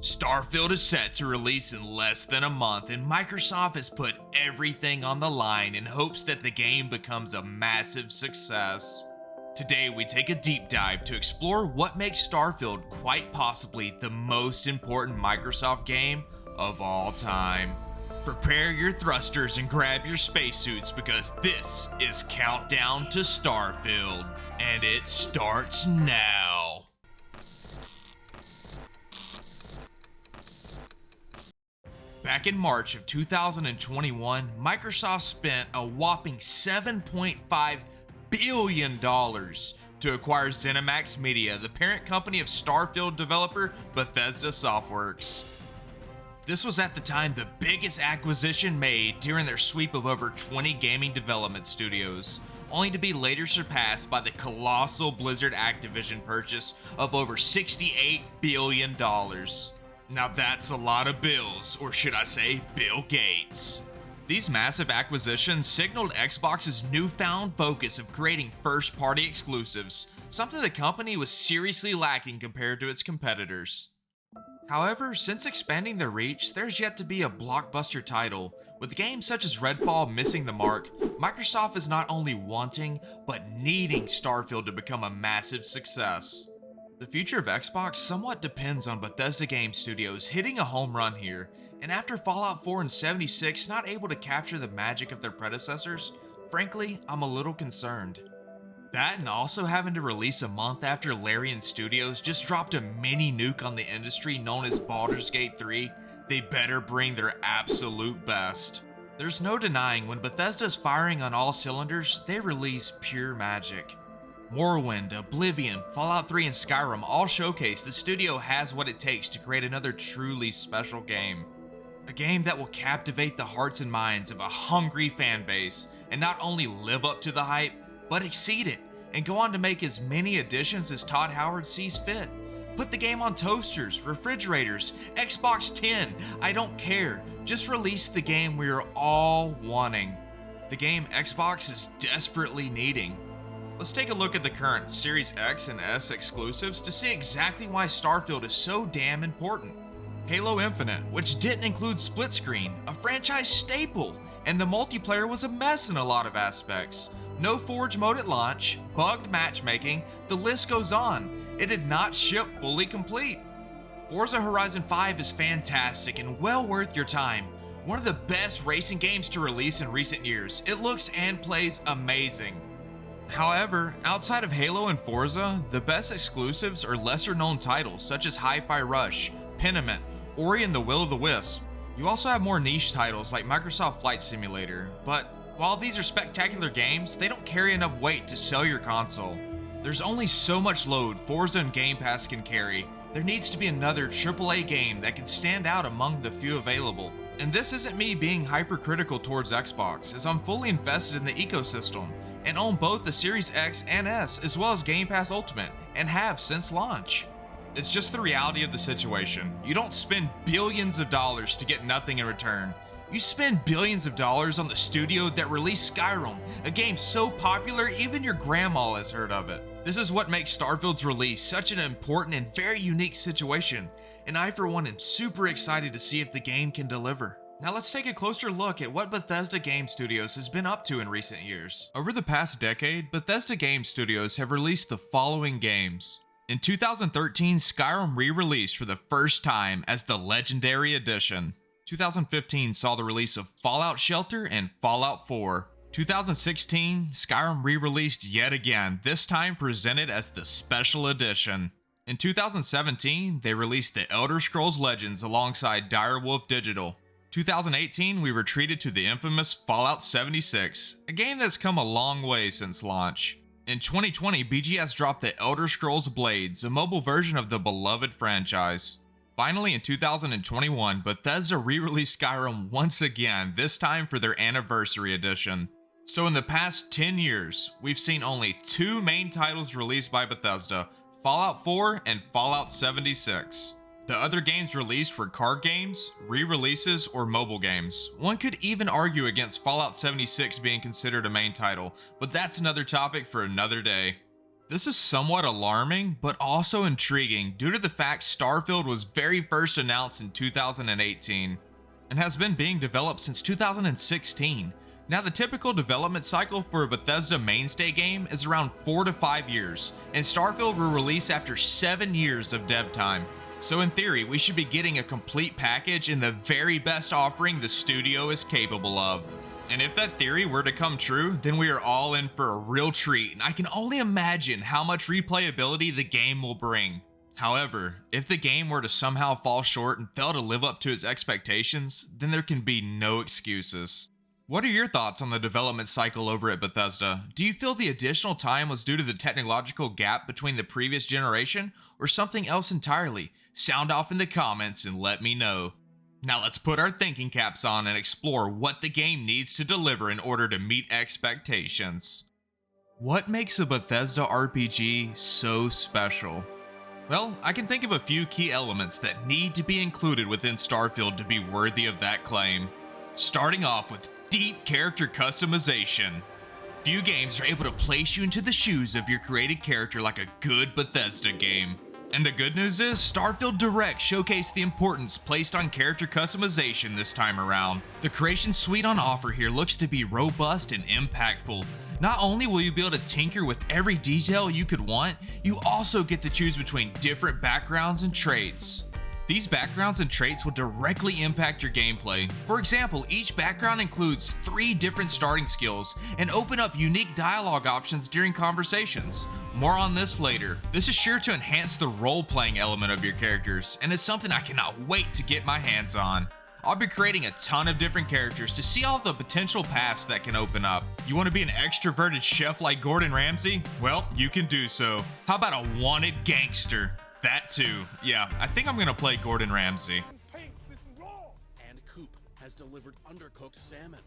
Starfield is set to release in less than a month, and Microsoft has put everything on the line in hopes that the game becomes a massive success. Today, we take a deep dive to explore what makes Starfield quite possibly the most important Microsoft game of all time. Prepare your thrusters and grab your spacesuits because this is Countdown to Starfield, and it starts now. Back in March of 2021, Microsoft spent a whopping $7.5 billion to acquire ZeniMax Media, the parent company of Starfield developer Bethesda Softworks. This was at the time the biggest acquisition made during their sweep of over 20 gaming development studios, only to be later surpassed by the colossal Blizzard Activision purchase of over $68 billion. Now that's a lot of bills, or should I say Bill Gates. These massive acquisitions signaled Xbox's newfound focus of creating first-party exclusives, something the company was seriously lacking compared to its competitors. However, since expanding their reach, there's yet to be a blockbuster title. With games such as Redfall missing the mark, Microsoft is not only wanting, but needing Starfield to become a massive success. The future of Xbox somewhat depends on Bethesda Game Studios hitting a home run here, and after Fallout 4 and 76 not able to capture the magic of their predecessors, frankly, I'm a little concerned. That and also having to release a month after Larian Studios just dropped a mini nuke on the industry known as Baldur's Gate 3, they better bring their absolute best. There's no denying when Bethesda's firing on all cylinders, they release pure magic. Morrowind, Oblivion, Fallout 3, and Skyrim all showcase the studio has what it takes to create another truly special game. A game that will captivate the hearts and minds of a hungry fanbase and not only live up to the hype, but exceed it and go on to make as many additions as Todd Howard sees fit. Put the game on toasters, refrigerators, Xbox 10, I don't care. Just release the game we are all wanting. The game Xbox is desperately needing. Let's take a look at the current Series X and S exclusives to see exactly why Starfield is so damn important. Halo Infinite, which didn't include split screen, a franchise staple, and the multiplayer was a mess in a lot of aspects. No Forge mode at launch, bugged matchmaking, the list goes on. It did not ship fully complete. Forza Horizon 5 is fantastic and well worth your time. One of the best racing games to release in recent years. It looks and plays amazing. However, outside of Halo and Forza, the best exclusives are lesser known titles such as Hi-Fi Rush, Pentiment, Ori and the Will of the Wisp. You also have more niche titles like Microsoft Flight Simulator, but while these are spectacular games, they don't carry enough weight to sell your console. There's only so much load Forza and Game Pass can carry. There needs to be another AAA game that can stand out among the few available. And this isn't me being hypercritical towards Xbox, as I'm fully invested in the ecosystem and own both the Series X and S as well as Game Pass Ultimate, and have since launch. It's just the reality of the situation. You don't spend billions of dollars to get nothing in return. You spend billions of dollars on the studio that released Skyrim, a game so popular even your grandma has heard of it. This is what makes Starfield's release such an important and very unique situation, and I for one am super excited to see if the game can deliver. Now let's take a closer look at what Bethesda Game Studios has been up to in recent years. Over the past decade, Bethesda Game Studios have released the following games. In 2013, Skyrim re-released for the first time as the Legendary Edition. 2015 saw the release of Fallout Shelter and Fallout 4. 2016, Skyrim re-released yet again, this time presented as the Special Edition. In 2017, they released The Elder Scrolls Legends alongside Direwolf Digital. 2018, we retreated to the infamous Fallout 76, a game that's come a long way since launch. In 2020, BGS dropped The Elder Scrolls Blades, a mobile version of the beloved franchise. Finally, in 2021, Bethesda re-released Skyrim once again, this time for their Anniversary Edition. So in the past 10 years, we've seen only two main titles released by Bethesda, Fallout 4 and Fallout 76. The other games released were card games, re-releases, or mobile games. One could even argue against Fallout 76 being considered a main title, but that's another topic for another day. This is somewhat alarming, but also intriguing due to the fact Starfield was very first announced in 2018 and has been being developed since 2016. Now, the typical development cycle for a Bethesda mainstay game is around 4 to 5 years, and Starfield will release after 7 years of dev time. So in theory, we should be getting a complete package and the very best offering the studio is capable of. And if that theory were to come true, then we are all in for a real treat, and I can only imagine how much replayability the game will bring. However, if the game were to somehow fall short and fail to live up to its expectations, then there can be no excuses. What are your thoughts on the development cycle over at Bethesda? Do you feel the additional time was due to the technological gap between the previous generation, or something else entirely? Sound off in the comments and let me know. Now let's put our thinking caps on and explore what the game needs to deliver in order to meet expectations. What makes a Bethesda RPG so special? Well, I can think of a few key elements that need to be included within Starfield to be worthy of that claim. Starting off with deep character customization. Few games are able to place you into the shoes of your created character like a good Bethesda game. And the good news is, Starfield Direct showcased the importance placed on character customization this time around. The Creation Suite on offer here looks to be robust and impactful. Not only will you be able to tinker with every detail you could want, you also get to choose between different backgrounds and traits. These backgrounds and traits will directly impact your gameplay. For example, each background includes 3 different starting skills and open up unique dialogue options during conversations. More on this later. This is sure to enhance the role-playing element of your characters, and it's something I cannot wait to get my hands on. I'll be creating a ton of different characters to see all the potential paths that can open up. You want to be an extroverted chef like Gordon Ramsay? Well, you can do so. How about a wanted gangster? That too. Yeah, I think I'm gonna play Gordon Ramsay. And Coop has delivered undercooked salmon.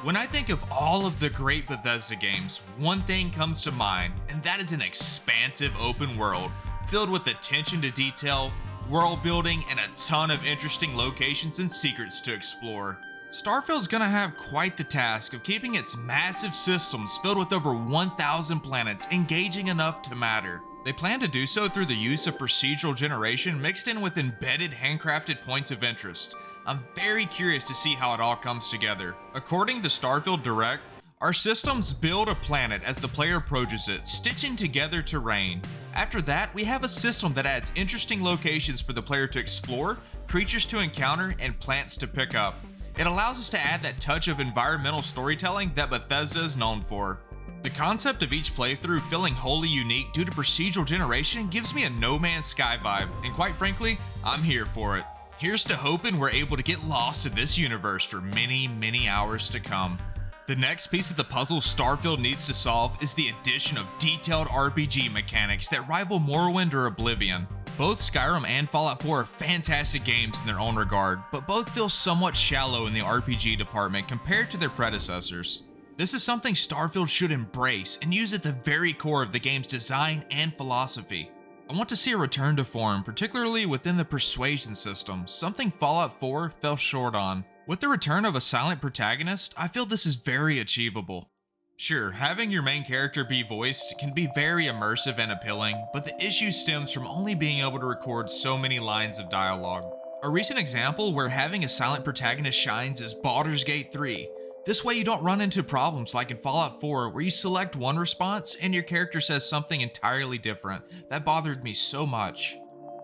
When I think of all of the great Bethesda games, one thing comes to mind, and that is an expansive open world filled with attention to detail, world building, and a ton of interesting locations and secrets to explore. Starfield's gonna have quite the task of keeping its massive systems filled with over 1,000 planets engaging enough to matter. They plan to do so through the use of procedural generation mixed in with embedded handcrafted points of interest. I'm very curious to see how it all comes together. According to Starfield Direct, our systems build a planet as the player approaches it, stitching together terrain. After that, we have a system that adds interesting locations for the player to explore, creatures to encounter, and plants to pick up. It allows us to add that touch of environmental storytelling that Bethesda is known for. The concept of each playthrough feeling wholly unique due to procedural generation gives me a No Man's Sky vibe, and quite frankly, I'm here for it. Here's to hoping we're able to get lost in this universe for many, many hours to come. The next piece of the puzzle Starfield needs to solve is the addition of detailed RPG mechanics that rival Morrowind or Oblivion. Both Skyrim and Fallout 4 are fantastic games in their own regard, but both feel somewhat shallow in the RPG department compared to their predecessors. This is something Starfield should embrace and use at the very core of the game's design and philosophy. I want to see a return to form, particularly within the persuasion system, something Fallout 4 fell short on. With the return of a silent protagonist, I feel this is very achievable. Sure, having your main character be voiced can be very immersive and appealing, but the issue stems from only being able to record so many lines of dialogue. A recent example where having a silent protagonist shines is Baldur's Gate 3. This way you don't run into problems like in Fallout 4 where you select one response and your character says something entirely different. That bothered me so much.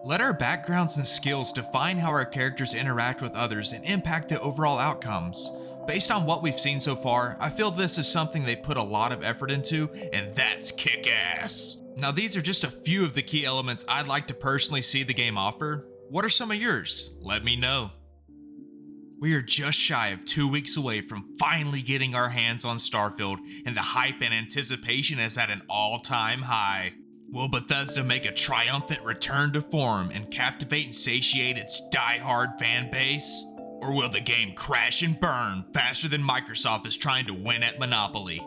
Let our backgrounds and skills define how our characters interact with others and impact the overall outcomes. Based on what we've seen so far, I feel this is something they put a lot of effort into, and that's kick-ass. Now these are just a few of the key elements I'd like to personally see the game offer. What are some of yours? Let me know. We are just shy of 2 weeks away from finally getting our hands on Starfield, and the hype and anticipation is at an all-time high. Will Bethesda make a triumphant return to form and captivate and satiate its die-hard fan base? Or will the game crash and burn faster than Microsoft is trying to win at Monopoly?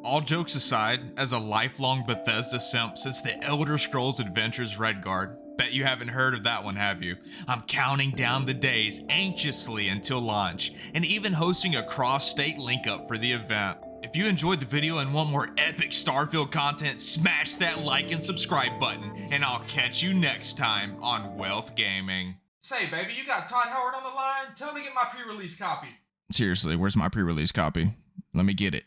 All jokes aside, as a lifelong Bethesda simp since the Elder Scrolls Adventures Redguard, bet you haven't heard of that one, have you? I'm counting down the days anxiously until launch, and even hosting a cross-state link-up for the event. If you enjoyed the video and want more epic Starfield content, smash that like and subscribe button, and I'll catch you next time on Wealth Gaming. Say, baby, you got Todd Howard on the line? Tell him to get my pre-release copy. Seriously, where's my pre-release copy? Let me get it.